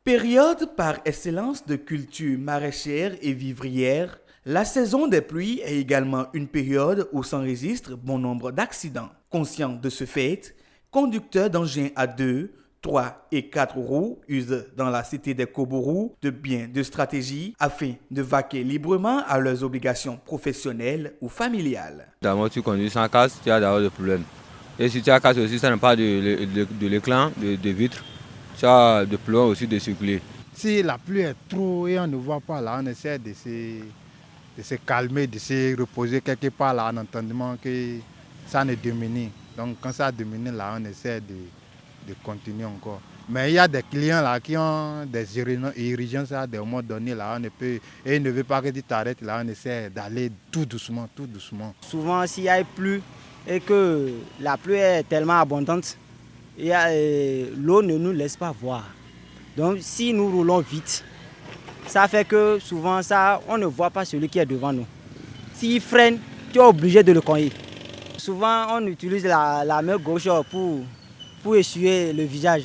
Période par excellence de culture maraîchère et vivrière, la saison des pluies est également une période où s'enregistrent bon nombre d'accidents. Conscient de ce fait, conducteurs d'engins à 2, 3 et 4 roues usent dans la cité des Kobourou de stratégies afin de vaquer librement à leurs obligations professionnelles ou familiales. D'abord, tu conduis sans casque, tu as d'abord des problèmes. Et si tu as casque aussi, ça n'est pas de l'écran, de vitre, tu as de plomb aussi de circuler. Si la pluie est trop et on ne voit pas là, on essaie de se calmer, de se reposer quelque part là en entendant que ça ne diminue. Donc quand ça diminue là, on essaie de continuer encore. Mais il y a des clients là qui ont des urgences à des moments donnés là, et ils ne veulent pas que tu t'arrêtes là, on essaie d'aller tout doucement, tout doucement. Souvent s'il y a plu et que la pluie est tellement abondante, l'eau ne nous laisse pas voir. Donc si nous roulons vite, ça fait que souvent on ne voit pas celui qui est devant nous. S'il freine, tu es obligé de le cogner. Souvent on utilise la main gauche pour essuyer le visage.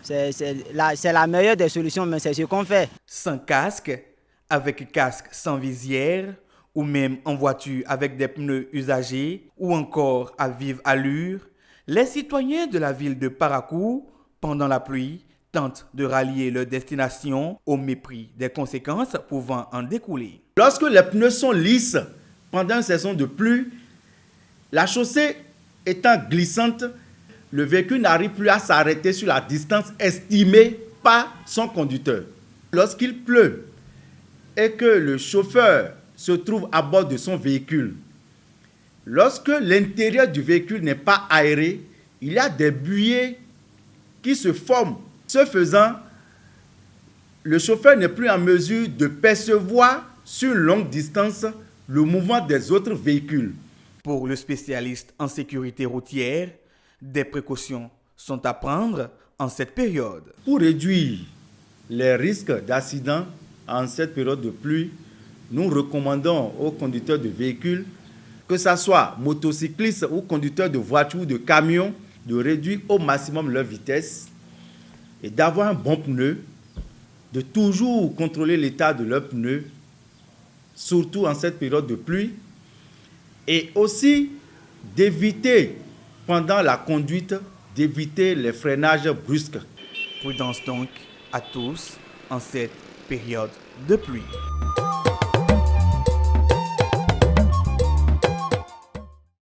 C'est la meilleure des solutions, mais c'est ce qu'on fait. Sans casque, avec casque sans visière, ou même en voiture avec des pneus usagés, ou encore à vive allure, les citoyens de la ville de Parakou, pendant la pluie, tentent de rallier leur destination au mépris des conséquences pouvant en découler. Lorsque les pneus sont lisses pendant une saison de pluie, la chaussée étant glissante, le véhicule n'arrive plus à s'arrêter sur la distance estimée par son conducteur. Lorsqu'il pleut et que le chauffeur se trouve à bord de son véhicule, lorsque l'intérieur du véhicule n'est pas aéré, il y a des buées qui se forment. Ce faisant, le chauffeur n'est plus en mesure de percevoir sur longue distance le mouvement des autres véhicules. Pour le spécialiste en sécurité routière, des précautions sont à prendre en cette période. Pour réduire les risques d'accident en cette période de pluie, nous recommandons aux conducteurs de véhicules, que ce soit motocyclistes ou conducteurs de voitures ou de camions, de réduire au maximum leur vitesse et d'avoir un bon pneu, de toujours contrôler l'état de leurs pneus, surtout en cette période de pluie, et aussi d'éviter, pendant la conduite, d'éviter les freinages brusques. Prudence donc à tous en cette période de pluie.